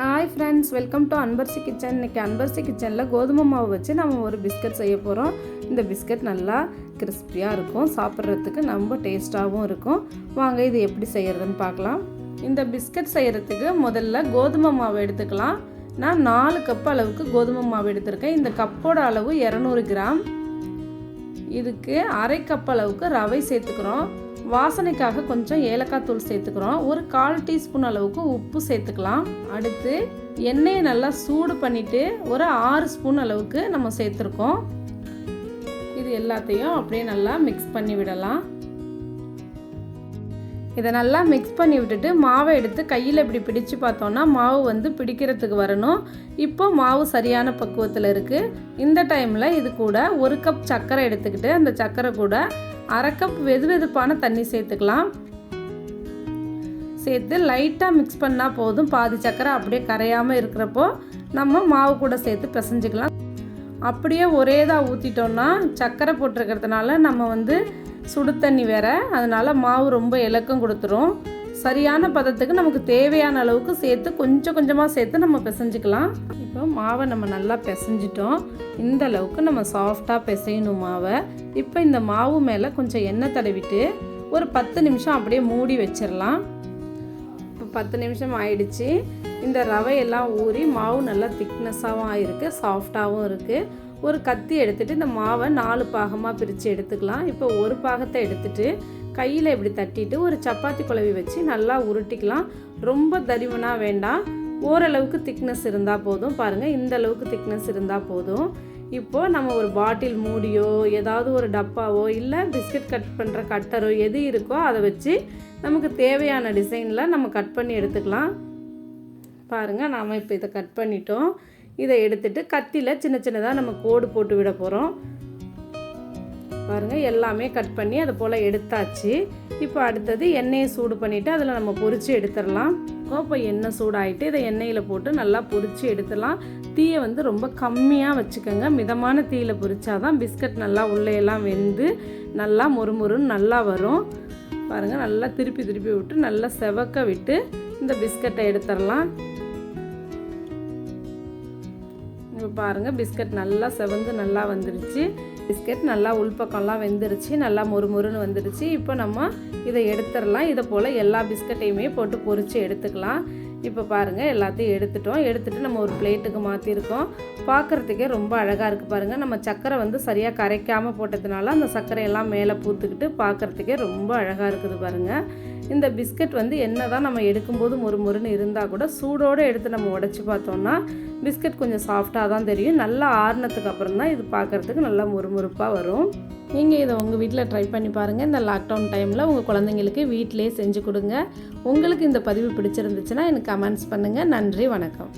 Hi friends, welcome to Anbarasi kitchen. இன்னைக்கு Anbarasi kitchenல கோதுமை மாவு வச்சு நாம ஒரு பிஸ்கட் செய்ய போறோம். இந்த பிஸ்கட் நல்லா கிறிஸ்பியா இருக்கும். சாப்பிடுறதுக்கு ரொம்ப டேஸ்டாவும் இருக்கும். வாங்க இது எப்படி செய்யறதுன்னு பார்க்கலாம். இந்த பிஸ்கட் செய்யறதுக்கு முதல்ல கோதுமை மாவு எடுத்துக்கலாம். நான் 4 கப் அளவுக்கு கோதுமை மாவு எடுத்துர்க்கேன். இந்த கப்போட அளவு 200 கிராம். இதுக்கு 1/2 கப் அளவுக்கு ரவை சேர்த்துக்கிறோம். வாசனைக்காக கொஞ்சம் ஏலக்காய் தூள் சேர்த்துக்கிறோம். ஒரு 1/4 டீஸ்பூன் அளவுக்கு உப்பு சேர்த்துக்கலாம். அடுத்து எண்ணெயை நல்லா சூடு பண்ணிவிட்டு ஒரு 6 ஸ்பூன் அளவுக்கு நம்ம சேர்த்துருக்கோம். இது எல்லாத்தையும் அப்படியே நல்லா மிக்ஸ் பண்ணி விடலாம். இதை நல்லா மிக்ஸ் பண்ணி விட்டுட்டு மாவை எடுத்து கையில் இப்படி பிடிச்சு பார்த்தோன்னா மாவு பிடிக்கிறதுக்கு வரணும். இப்போ மாவு சரியான பக்குவத்தில் இருக்குது. இந்த டைமில் இது கூட 1 கப் சர்க்கரை எடுத்துக்கிட்டு அந்த சர்க்கரை கூட 1/2 கப் வெதுவெதுப்பான தண்ணி சேர்த்துக்கலாம். சேர்த்து லைட்டாக மிக்ஸ் பண்ணால் போதும். பாதி சர்க்கரை அப்படியே கரையாமல் இருக்கிறப்போ நம்ம மாவு கூட சேர்த்து பிசைஞ்சிக்கலாம். அப்படியே ஒரேதாக ஊற்றிட்டோன்னா சர்க்கரை போட்டிருக்கிறதுனால நம்ம சுடு தண்ணி வேறு, அதனால் மாவு ரொம்ப இலக்கம் கொடுத்துரும். சரியான பதத்துக்கு நமக்கு தேவையான அளவுக்கு சேர்த்து கொஞ்சம் கொஞ்சமாக சேர்த்து நம்ம பிசைஞ்சிக்கலாம். இப்போ மாவை நம்ம நல்லா பிசைஞ்சிட்டோம். இந்த அளவுக்கு நம்ம சாஃப்டாக பிசையணும் மாவை. இப்போ இந்த மாவு மேலே கொஞ்சம் எண்ணெய் தடவிட்டு ஒரு 10 நிமிஷம் அப்படியே மூடி வச்சிடலாம். இப்போ 10 நிமிஷம் ஆயிடுச்சு. இந்த ரவையெல்லாம் ஊறி மாவு நல்லா திக்னஸாகவும் ஆகிருக்கு, சாஃப்டாகவும் இருக்குது. ஒரு கத்தி எடுத்துகிட்டு இந்த மாவை 4 பாகமாக பிரித்து எடுத்துக்கலாம். இப்போ ஒரு பாகத்தை எடுத்துகிட்டு கையில் இப்படி தட்டிட்டு ஒரு சப்பாத்தி குழவி வச்சு நல்லா உருட்டிக்கலாம். ரொம்ப தடிமனாக வேண்டாம், ஓரளவுக்கு திக்னஸ் இருந்தால் போதும். பாருங்கள், இந்த அளவுக்கு திக்னஸ் இருந்தால் போதும். இப்போது நம்ம ஒரு பாட்டில் மூடியோ ஏதாவது ஒரு டப்பாவோ இல்லை பிஸ்கட் கட் பண்ணுற கட்டரோ எது இருக்கோ அதை வச்சு நமக்கு தேவையான டிசைனில் நம்ம கட் பண்ணி எடுத்துக்கலாம். பாருங்கள், நாம் இப்போ இதை கட் பண்ணிட்டோம். இதை எடுத்துகிட்டு கத்தியில் சின்ன சின்னதாக நம்ம கோடு போட்டு விட போகிறோம். பாருங்கள், எல்லாமே கட் பண்ணி அதை போல் எடுத்தாச்சு. இப்போ அடுத்தது எண்ணெயை சூடு பண்ணிவிட்டு அதில் நம்ம பொரித்து எடுத்துடலாம். இப்போ எண்ணெய் சூடாகிட்டு இதை எண்ணெயில் போட்டு நல்லா பொரித்து எடுத்துடலாம். தீயை ரொம்ப கம்மியாக வச்சுக்கோங்க. மிதமான தீயில் பொரிச்சாதான் பிஸ்கட் நல்லா உள்ளேயெல்லாம் வெந்து நல்லா மொறுமொறுன்னு நல்லா வரும். பாருங்கள், நல்லா திருப்பி திருப்பி விட்டு நல்லா செவக்க விட்டு இந்த பிஸ்கட்டை எடுத்துடலாம். இப்போ பாருங்கள், பிஸ்கட் நல்லா செவந்து நல்லா வந்துடுச்சு. பிஸ்கட் நல்லா உள்பக்கம்லாம் வெந்துருச்சு, நல்லா மொறுமொறுன்னு வந்துடுச்சு. இப்போ நம்ம இதை எடுத்துடலாம். இதை போல் எல்லா பிஸ்கட்டையுமே போட்டு பொரித்து எடுத்துக்கலாம். இப்போ பாருங்கள், எல்லாத்தையும் எடுத்துகிட்டு நம்ம ஒரு பிளேட்டுக்கு மாற்றிருக்கோம். பார்க்குறதுக்கே ரொம்ப அழகாக இருக்குது. பாருங்கள், நம்ம சர்க்கரை சரியாக கரைக்காமல் போட்டதுனால அந்த சர்க்கரையெல்லாம் மேலே பூத்துக்கிட்டு பார்க்குறதுக்கே ரொம்ப அழகாக இருக்குது. பாருங்கள், இந்த பிஸ்கட் என்ன தான் நம்ம எடுக்கும்போது மொறுமொறுன்னு இருந்தால் கூட சூடோடு எடுத்து நம்ம உடச்சி பார்த்தோன்னா பிஸ்கட் கொஞ்சம் சாஃப்டாக தான் தெரியும். நல்லா ஆறுனதுக்கு அப்புறம் தான் இது பார்க்குறதுக்கு நல்லா முறுமுறுப்பாக வரும். நீங்கள் இதை உங்கள் வீட்டில் ட்ரை பண்ணி பாருங்கள். இந்த லாக்டவுன் டைமில் உங்கள் குழந்தைங்களுக்கு வீட்டிலே செஞ்சு கொடுங்க. உங்களுக்கு இந்த பதிவு பிடிச்சிருந்துச்சுன்னா எனக்கு கமெண்ட்ஸ் பண்ணுங்கள். நன்றி, வணக்கம்.